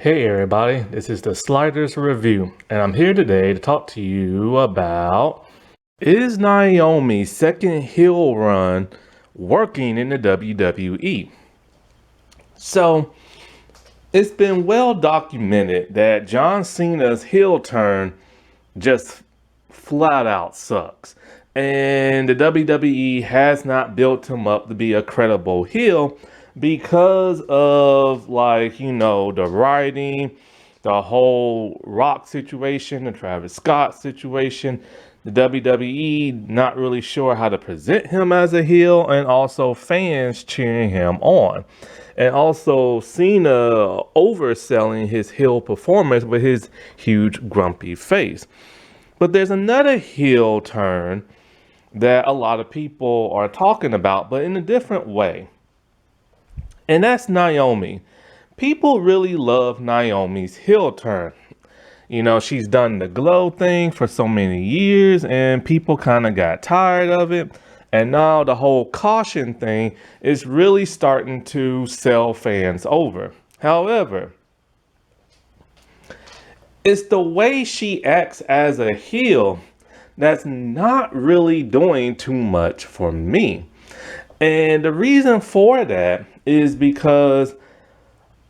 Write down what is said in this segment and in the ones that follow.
Hey everybody, this is the Sliders Review, and I'm here today to talk to you about, is Naomi's second heel run working in the WWE? So, it's been well documented that John Cena's heel turn just flat out sucks. And the WWE has not built him up to be a credible heel because of, the writing, the whole Rock situation, the Travis Scott situation. The WWE not really sure how to present him as a heel, and also fans cheering him on. And also Cena overselling his heel performance with his huge grumpy face. But there's another heel turn that a lot of people are talking about, but in a different way. And that's Naomi. People really love Naomi's heel turn. You know, she's done the glow thing for so many years, and people kind of got tired of it. And now the whole caution thing is really starting to sell fans over. However, it's the way she acts as a heel that's not really doing too much for me. And the reason for that is because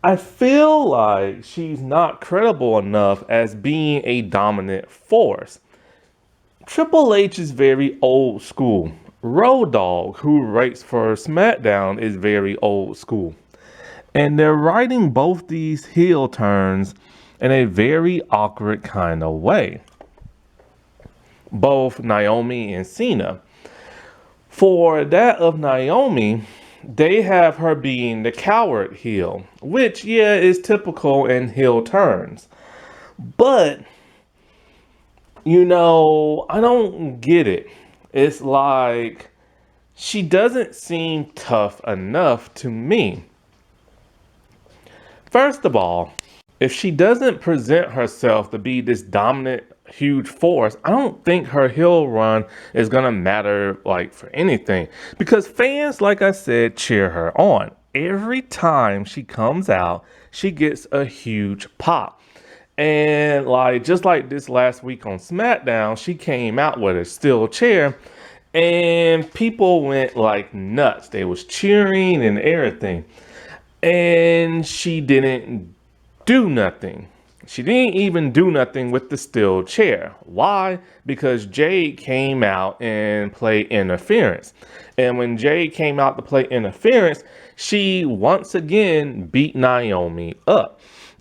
I feel like she's not credible enough as being a dominant force. Triple H is very old school. Road Dogg, who writes for SmackDown, is very old school. And they're writing both these heel turns in a very awkward kind of way. Both Naomi and Cena. For that of Naomi, they have her being the coward heel, which, yeah, is typical in heel turns. But, I don't get it. It's like she doesn't seem tough enough to me. First of all, if she doesn't present herself to be this dominant, huge force, I don't think her heel run is gonna matter for anything, because fans, like I said, cheer her on. Every time she comes out, she gets a huge pop. And just like this last week on SmackDown, she came out with a steel chair and people went nuts. They was cheering and everything. And she didn't do nothing. She didn't even do nothing with the steel chair. Why? Because Jade came out and played interference. And when Jade came out to play interference, she once again beat Naomi up.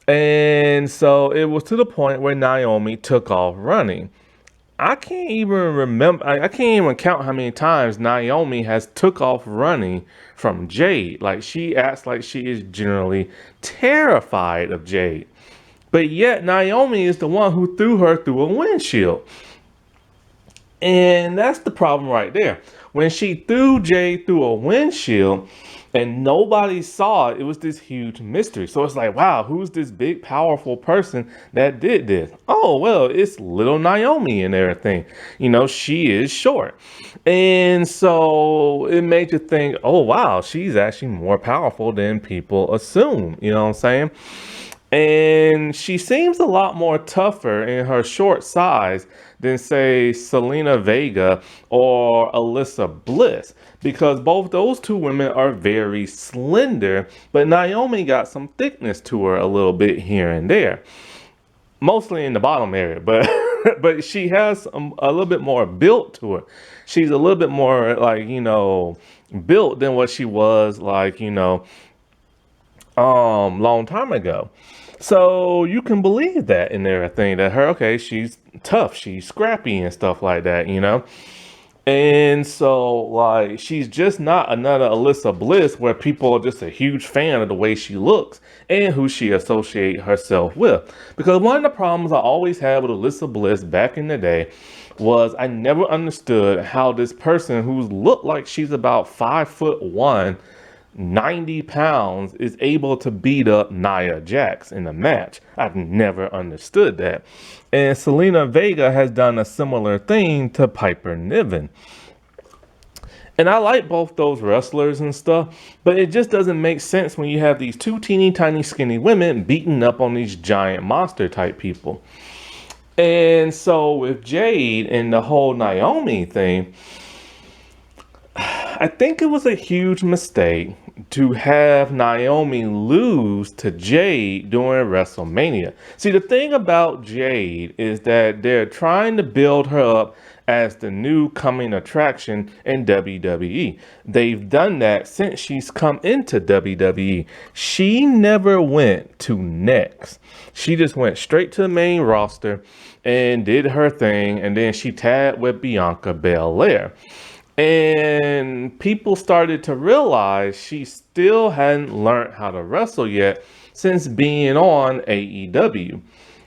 And so it was to the point where Naomi took off running. I can't even remember. I can't even count how many times Naomi has took off running from Jade. She acts like she is generally terrified of Jade. But yet Naomi is the one who threw her through a windshield. And that's the problem right there. When she threw Jade through a windshield and nobody saw it, it was this huge mystery. So it's like, wow, who's this big, powerful person that did this? Oh, well, it's little Naomi and everything. She is short. And so it made you think, oh, wow, she's actually more powerful than people assume. You know what I'm saying? And she seems a lot more tougher in her short size than, say, Selena Vega or Alyssa Bliss, because both those two women are very slender, but Naomi got some thickness to her a little bit here and there, mostly in the bottom area, but but she has a little bit more built to her. She's a little bit more built than what she was long time ago. So you can believe that in everything that she's tough, she's scrappy and stuff like that, And so she's just not another Alyssa Bliss where people are just a huge fan of the way she looks and who she associates herself with. Because one of the problems I always had with Alyssa Bliss back in the day was I never understood how this person who looked like she's about 5'1", 90 pounds is able to beat up Nia Jax in a match. I've never understood that. And Selena Vega has done a similar thing to Piper Niven. And I like both those wrestlers and stuff, but it just doesn't make sense when you have these two teeny tiny skinny women beating up on these giant monster type people. And so with Jade and the whole Naomi thing, I think it was a huge mistake to have Naomi lose to Jade during WrestleMania. See, the thing about Jade is that they're trying to build her up as the new coming attraction in WWE. They've done that since she's come into WWE. She never went to Next. She just went straight to the main roster and did her thing, and then she tagged with Bianca Belair. And people started to realize she still hadn't learned how to wrestle yet since being on AEW.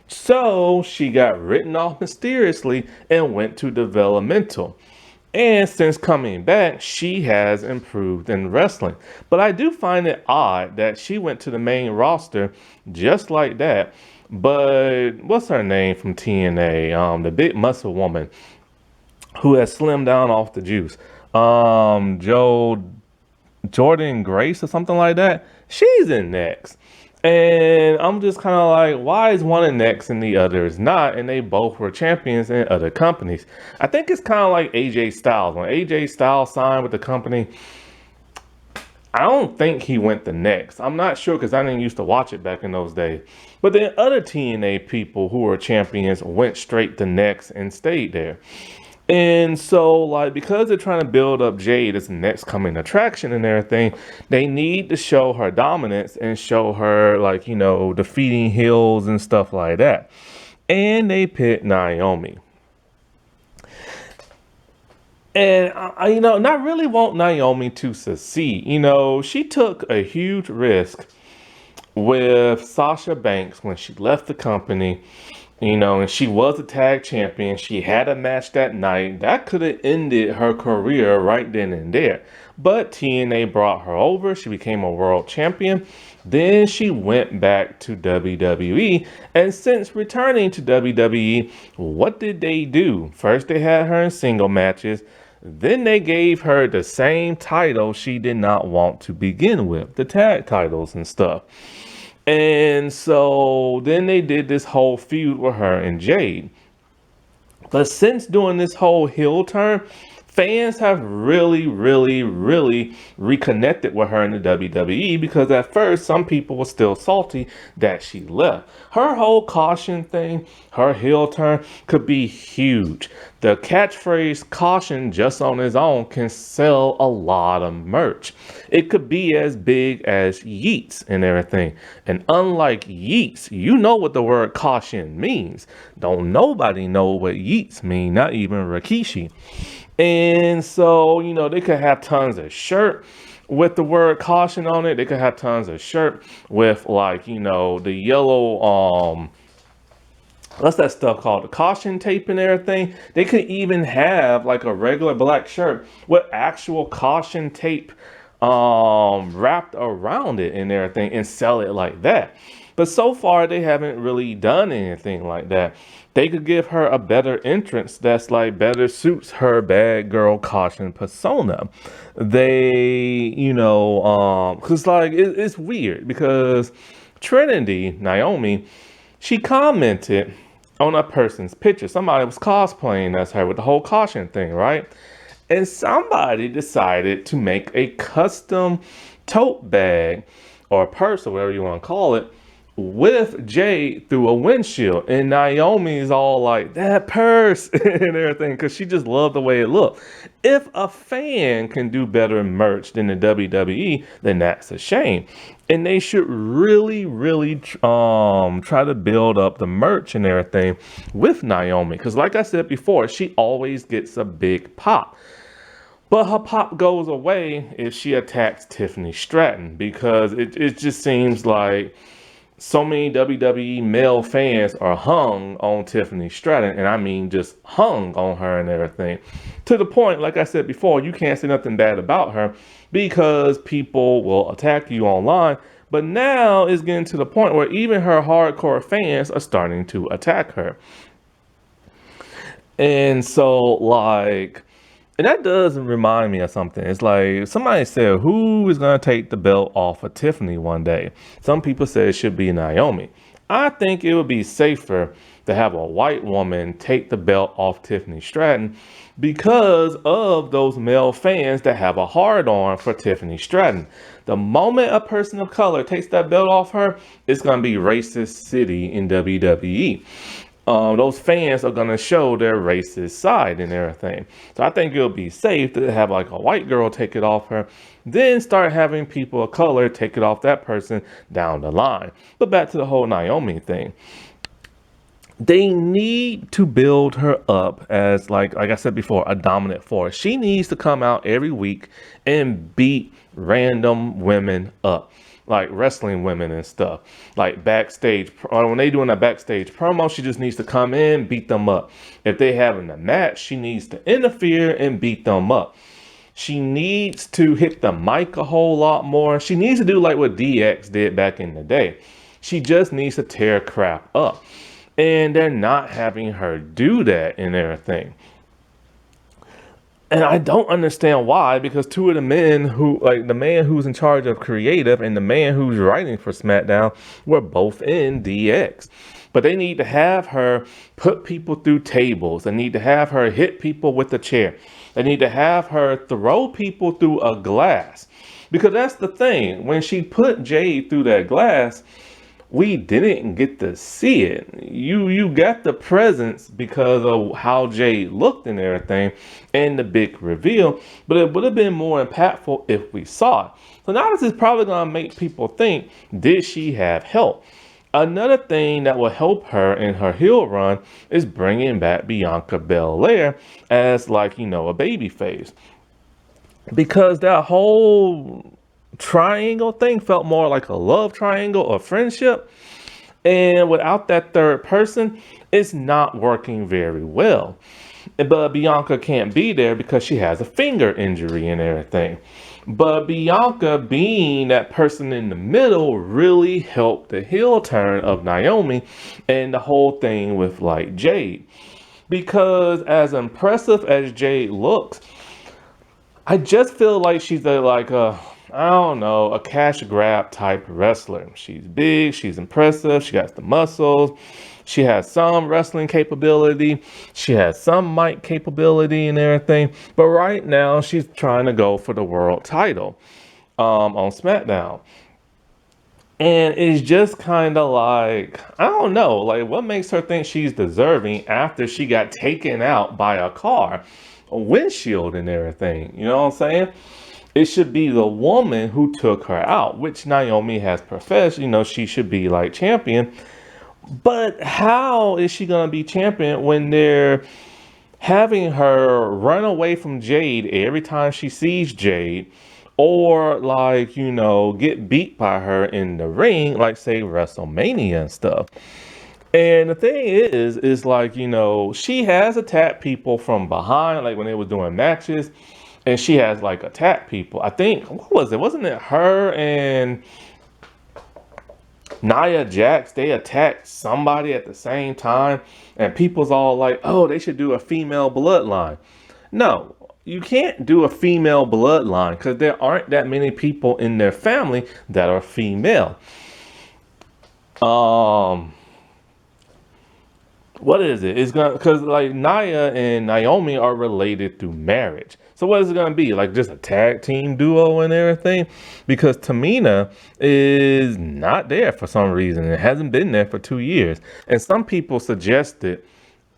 So she got written off mysteriously and went to developmental. And since coming back, she has improved in wrestling. But I do find it odd that she went to the main roster just like that. But what's her name from TNA? The big muscle woman who has slimmed down off the juice. Jordan Grace or something like that. She's in Next. And I'm just kind of like, why is one in Next and the other is not? And they both were champions in other companies. I think it's kind of like AJ Styles. When AJ Styles signed with the company, I don't think he went the Next. I'm not sure because I didn't used to watch it back in those days. But then other TNA people who were champions went straight to Next and stayed there. And so, like, because they're trying to build up Jade as the next coming attraction and everything, they need to show her dominance and show her, like, defeating heels and stuff like that. And they picked Naomi. And not really want Naomi to succeed. She took a huge risk with Sasha Banks when she left the company. And she was a tag champion. She had a match that night. That could have ended her career right then and there. But TNA brought her over. She became a world champion. Then she went back to WWE. And since returning to WWE, what did they do? First, they had her in single matches. Then they gave her the same title she did not want to begin with, the tag titles and stuff. And so then they did this whole feud with her and Jade. But since doing this whole heel turn, fans have really, really, really reconnected with her in the WWE because at first some people were still salty that she left. Her whole caution thing, her heel turn could be huge. The catchphrase caution just on its own can sell a lot of merch. It could be as big as Yeats and everything. And unlike Yeats, you know what the word caution means. Don't nobody know what Yeats mean, not even Rikishi. And so, they could have tons of shirt with the word caution on it. They could have tons of shirt with the yellow, what's that stuff called? The caution tape and everything. They could even have like a regular black shirt with actual caution tape wrapped around it and everything and sell it like that. But so far, they haven't really done anything like that. They could give her a better entrance that's like better suits her bad girl caution persona. They, because it's weird because Trinity, Naomi, she commented on a person's picture. Somebody was cosplaying as her with the whole caution thing, right? And somebody decided to make a custom tote bag or purse or whatever you want to call it with Jade through a windshield. And Naomi's all like, that purse and everything, because she just loved the way it looked. If a fan can do better merch than the WWE, then that's a shame. And they should really, really try to build up the merch and everything with Naomi. Because like I said before, she always gets a big pop. But her pop goes away if she attacks Tiffany Stratton, because it just seems like so many WWE male fans are hung on Tiffany Stratton, and I mean just hung on her and everything. To the point, like I said before, you can't say nothing bad about her because people will attack you online. But now it's getting to the point where even her hardcore fans are starting to attack her. And so, And that does remind me of something. It's like somebody said, who is going to take the belt off of Tiffany one day? Some people say it should be Naomi. I think it would be safer to have a white woman take the belt off Tiffany Stratton because of those male fans that have a hard on for Tiffany Stratton. The moment a person of color takes that belt off her, it's going to be racist city in WWE. Those fans are going to show their racist side and everything. So I think it'll be safe to have like a white girl take it off her, then start having people of color take it off that person down the line. But back to the whole Naomi thing. They need to build her up as like I said before, a dominant force. She needs to come out every week and beat random women up, like wrestling women and stuff, like backstage, or when they doing a backstage promo, she just needs to come in, beat them up. If they having a match, she needs to interfere and beat them up. She needs to hit the mic a whole lot more. She needs to do like what DX did back in the day. She just needs to tear crap up. And they're not having her do that and everything. And I don't understand why, because two of the men who, like the man who's in charge of creative and the man who's writing for SmackDown, were both in DX. But they need to have her put people through tables. They need to have her hit people with a chair. They need to have her throw people through a glass. Because that's the thing. When she put Jade through that glass, we didn't get to see it. You got the presence because of how Jade looked and everything and the big reveal, but it would have been more impactful if we saw it. So now this is probably going to make people think, did she have help? Another thing that will help her in her heel run is bringing back Bianca Belair as like, a baby face. Because that whole triangle thing felt more like a love triangle or friendship, and without that third person, it's not working very well. But Bianca can't be there because she has a finger injury and everything. But Bianca being that person in the middle really helped the heel turn of Naomi and the whole thing with like Jade. Because as impressive as Jade looks, I just feel like she's a cash grab type wrestler. She's big, she's impressive, she got the muscles, she has some wrestling capability, she has some mic capability and everything. But right now, she's trying to go for the world title on SmackDown. And it's just kind of like, I don't know, like what makes her think she's deserving after she got taken out by a car, a windshield and everything, you know what I'm saying? It should be the woman who took her out, which Naomi has professed, she should be like champion. But how is she going to be champion when they're having her run away from Jade every time she sees Jade, or like, get beat by her in the ring, like say WrestleMania and stuff. And the thing is like, she has attacked people from behind, like when they was doing matches. And she has like attacked people. I think, what was it? Wasn't it her and Nia Jax? They attacked somebody at the same time. And people's all like, oh, they should do a female bloodline. No, you can't do a female bloodline because there aren't that many people in their family that are female. What is it? It's gonna, because like Nia and Naomi are related through marriage. So what is it gonna be? Like just a tag team duo and everything? Because Tamina is not there for some reason. It hasn't been there for 2 years. And some people suggested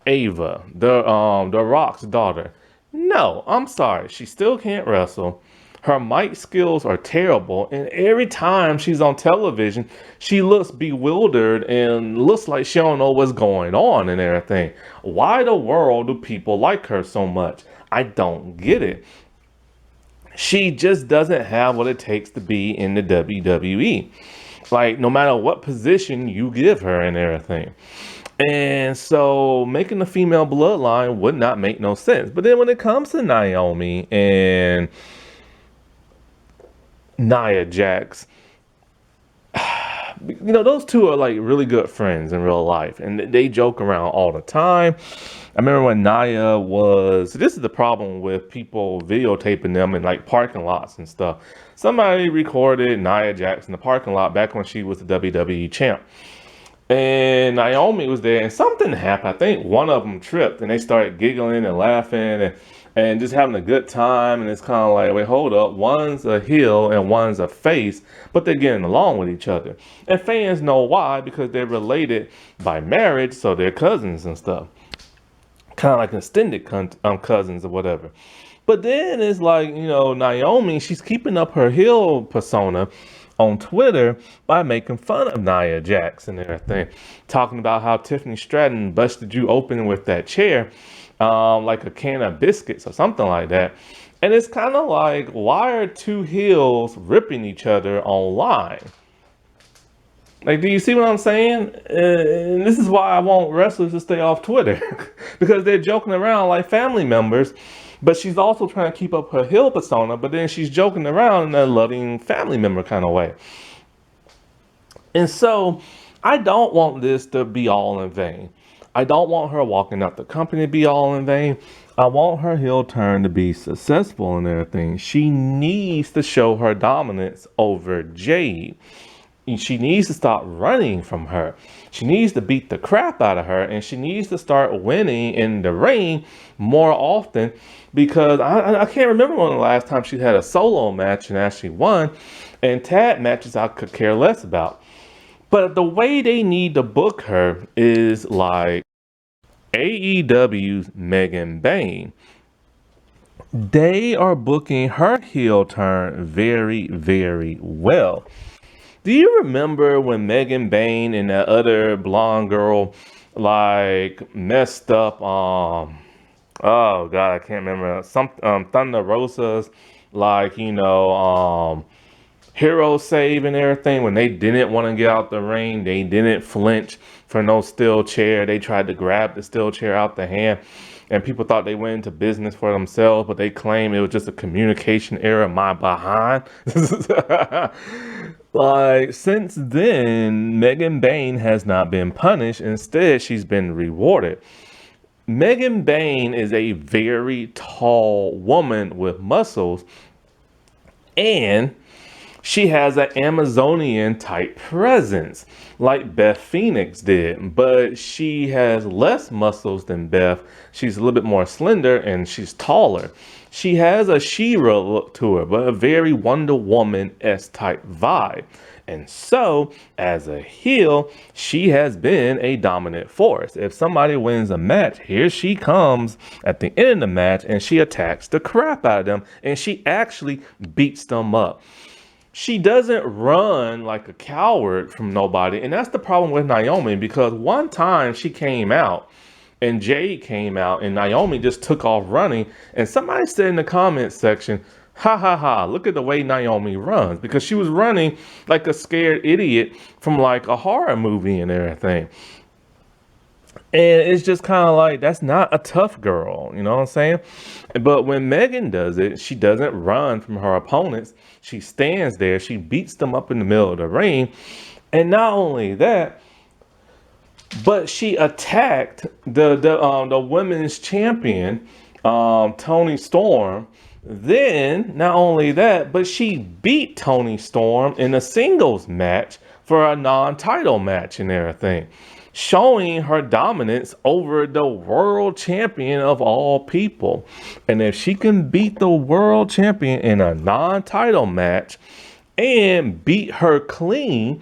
Ava, the Rock's daughter. No, I'm sorry. She still can't wrestle. Her mic skills are terrible, and every time she's on television, she looks bewildered and looks like she don't know what's going on and everything. Why the world do people like her so much? I don't get it. She just doesn't have what it takes to be in the WWE. Like, no matter what position you give her and everything. And so making the female bloodline would not make no sense. But then when it comes to Naomi and Nia Jax, those two are like really good friends in real life, and they joke around all the time. I remember when Nia was, this is the problem with people videotaping them in like parking lots and stuff. Somebody recorded Nia Jax in the parking lot back when she was the WWE champ. And Naomi was there, and something happened. I think one of them tripped, and they started giggling and laughing and just having a good time. And it's kind of like, wait, hold up. One's a heel and one's a face, but they're getting along with each other. And fans know why, because they're related by marriage, so they're cousins and stuff. Kind of like extended cousins or whatever. But then it's like, Naomi, she's keeping up her heel persona on Twitter by making fun of Nia Jax and everything, talking about how Tiffany Stratton busted you open with that chair, like a can of biscuits or something like that. And it's kind of like, why are two heels ripping each other online? Like, do you see what I'm saying? And this is why I want wrestlers to stay off Twitter, because they're joking around like family members. But she's also trying to keep up her heel persona, but then she's joking around in a loving family member kind of way. And so I don't want this to be all in vain. I don't want her walking out the company to be all in vain. I want her heel turn to be successful and everything. She needs to show her dominance over Jade. She needs to stop running from her. She needs to beat the crap out of her, and she needs to start winning in the ring more often, because I can't remember when the last time she had a solo match and actually won, and tag matches I could care less about. But the way they need to book her is like AEW's Megan Bayne. They are booking her heel turn very, very well. Do you remember when Megan Bayne and that other blonde girl like messed up? Oh God, I can't remember some Thunder Rosa's hero save and everything, when they didn't want to get out the ring, they didn't flinch for no steel chair. They tried to grab the steel chair out the hand, and people thought they went into business for themselves, but they claimed it was just a communication error. My behind. Like, since then, Megan Bayne has not been punished. Instead, she's been rewarded. Megan Bayne is a very tall woman with muscles, and she has an Amazonian type presence like Beth Phoenix did, but she has less muscles than Beth. She's a little bit more slender and she's taller. She has a She-Ra look to her, but a very Wonder Woman-esque type vibe. And so, as a heel, she has been a dominant force. If somebody wins a match, here she comes at the end of the match and she attacks the crap out of them, and she actually beats them up. She doesn't run like a coward from nobody. And that's the problem with Naomi, because one time she came out and Jade came out and Naomi just took off running. And somebody said in the comments section, ha ha ha, look at the way Naomi runs, because she was running like a scared idiot from like a horror movie and everything. And it's just kind of like, that's not a tough girl, you know what I'm saying? But when Megan does it, she doesn't run from her opponents. She stands there, she beats them up in the middle of the ring. And not only that, but she attacked the women's champion, Toni Storm. Then, not only that, but she beat Toni Storm in a singles match for a non-title match and everything, showing her dominance over the world champion of all people. And if she can beat the world champion in a non-title match and beat her clean,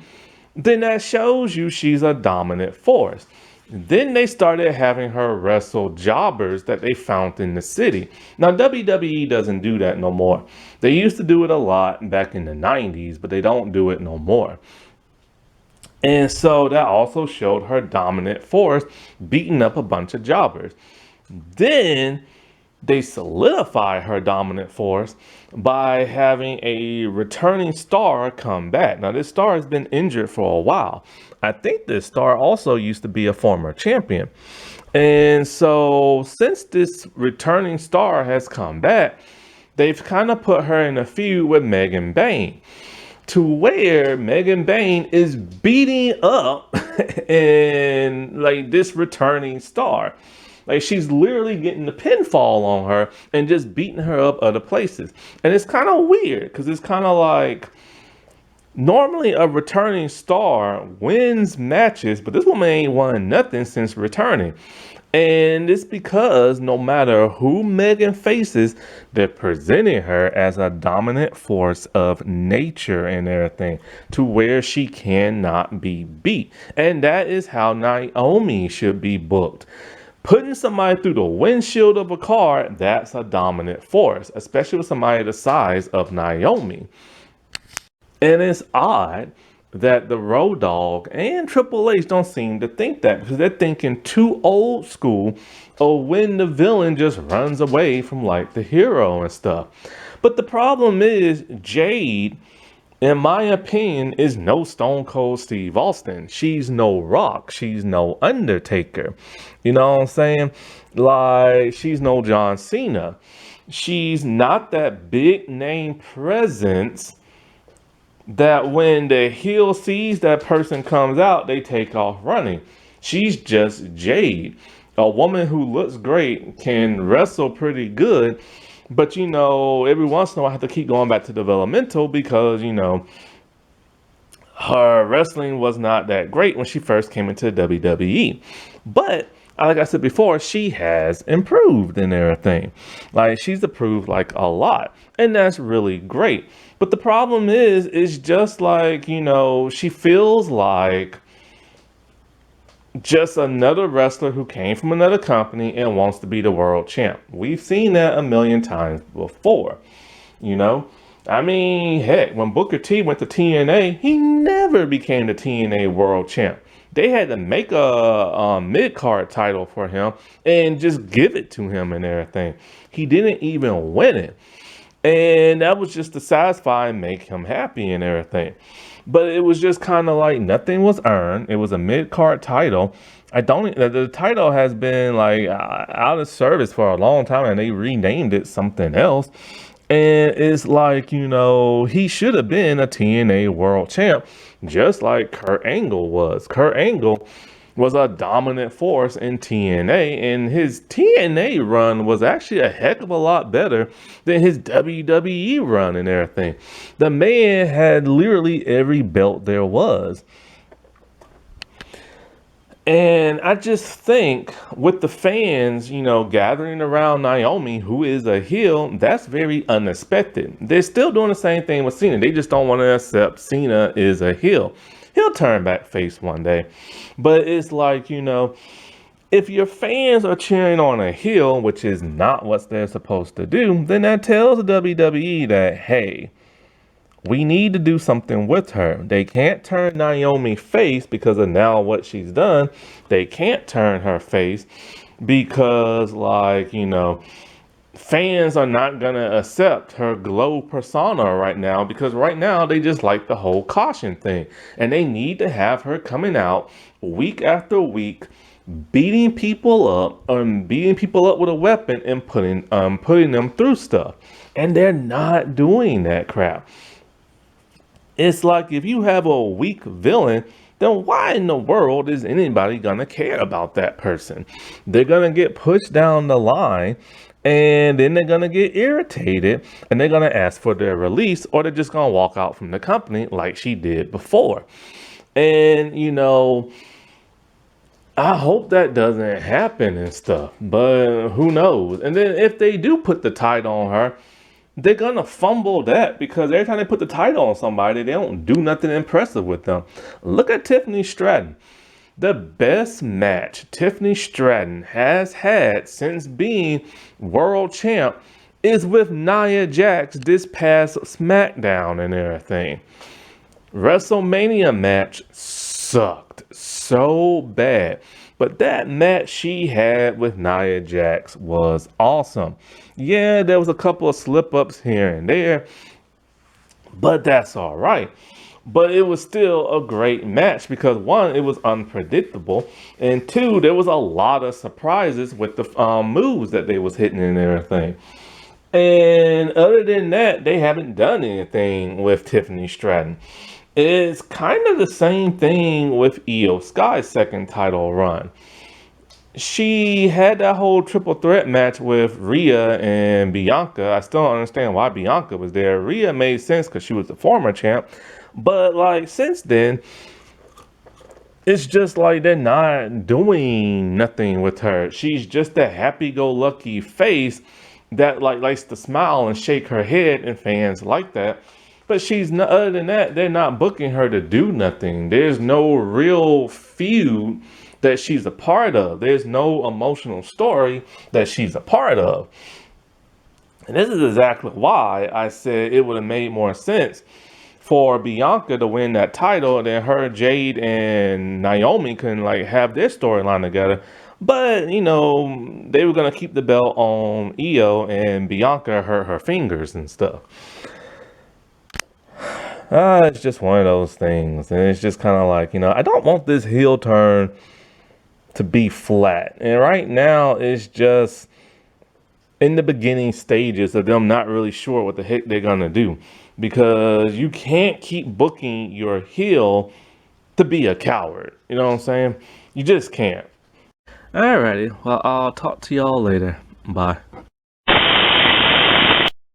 then that shows you she's a dominant force. Then they started having her wrestle jobbers that they found in the city. Now, WWE doesn't do that no more. They used to do it a lot back in the 90s, but they don't do it no more. And so that also showed her dominant force, beating up a bunch of jobbers. Then they solidify her dominant force by having a returning star come back. Now, this star has been injured for a while. I think this star also used to be a former champion. And so since this returning star has come back, they've kind of put her in a feud with Megan Bayne to where Megan Bain is beating up and like this returning star. Like she's literally getting the pinfall on her and just beating her up other places. And it's kind of weird because it's kind of like normally a returning star wins matches, but this woman ain't won nothing since returning. And it's because no matter who Megan faces, they're presenting her as a dominant force of nature and everything to where she cannot be beat. And that is how Naomi should be booked. Putting somebody through the windshield of a car, that's a dominant force, especially with somebody the size of Naomi. And it's odd that the Road Dogg and Triple H don't seem to think that because they're thinking too old school or when the villain just runs away from like the hero and stuff. But the problem is Jade, in my opinion, is no Stone Cold Steve Austin. She's no Rock. She's no Undertaker. You know what I'm saying? Like, she's no John Cena. She's not that big name presence that when the heel sees that person comes out, they take off running. She's just Jade, a woman who looks great, can wrestle pretty good, but you know, every once in a while I have to keep going back to developmental because, you know, her wrestling was not that great when she first came into WWE. But like I said before, she has improved in everything. Like she's improved like a lot, and that's really great. But the problem is just like, you know, she feels like just another wrestler who came from another company and wants to be the world champ. We've seen that a million times before, you know. I mean, heck, when Booker T went to TNA, he never became the TNA world champ. They had to make a mid-card title for him and just give it to him and everything. He didn't even win it. And that was just to satisfy and make him happy and everything. But it was just kind of like nothing was earned. It was a mid-card title. The title has been like out of service for a long time and they renamed it something else. And it's like, you know, he should have been a TNA world champ, just like Kurt Angle was. Kurt Angle was a dominant force in TNA, and his TNA run was actually a heck of a lot better than his WWE run and everything. The man had literally every belt there was. And I just think with the fans, you know, gathering around Naomi, who is a heel, that's very unexpected. They're still doing the same thing with Cena. They just don't want to accept Cena is a heel. He'll turn back face one day. But it's like, you know, if your fans are cheering on a heel, which is not what they're supposed to do, then that tells the WWE that, hey, we need to do something with her. They can't turn Naomi face because of now what she's done. They can't turn her face because, like, you know, fans are not going to accept her glow persona right now because right now they just like the whole caution thing. And they need to have her coming out week after week, beating people up with a weapon and putting them through stuff. And they're not doing that crap. It's like if you have a weak villain, then why in the world is anybody gonna care about that person? They're gonna get pushed down the line and then they're gonna get irritated and they're gonna ask for their release, or they're just gonna walk out from the company like she did before. And you know, I hope that doesn't happen and stuff, but who knows? And then if they do put the title on her, they're gonna fumble that because every time they put the title on somebody, they don't do nothing impressive with them. Look at Tiffany Stratton. The best match Tiffany Stratton has had since being world champ is with Nia Jax this past SmackDown and everything. WrestleMania match sucked so bad. But that match she had with Nia Jax was awesome. Yeah, there was a couple of slip-ups here and there, but that's all right. But it was still a great match because one, it was unpredictable, and two, there was a lot of surprises with the moves that they was hitting and everything. And other than that, they haven't done anything with Tiffany Stratton. It's kind of the same thing with Io Sky's second title run. She had that whole triple threat match with Rhea and Bianca. I still don't understand why Bianca was there. Rhea made sense because she was the former champ. But like since then, it's just like they're not doing nothing with her. She's just a happy-go-lucky face that like likes to smile and shake her head, and fans like that. But she's not, other than that, they're not booking her to do nothing. There's no real feud that she's a part of. There's no emotional story that she's a part of. And this is exactly why I said it would have made more sense for Bianca to win that title, and then her, Jade, and Naomi can like have their storyline together. But you know, they were gonna keep the belt on Io, and Bianca hurt her fingers and stuff. It's just one of those things, and it's just kind of like, you know, I don't want this heel turn to be flat. And right now, it's just in the beginning stages of them not really sure what the heck they're gonna do, because you can't keep booking your heel to be a coward. You know what I'm saying? You just can't. Alrighty, well, I'll talk to y'all later. Bye.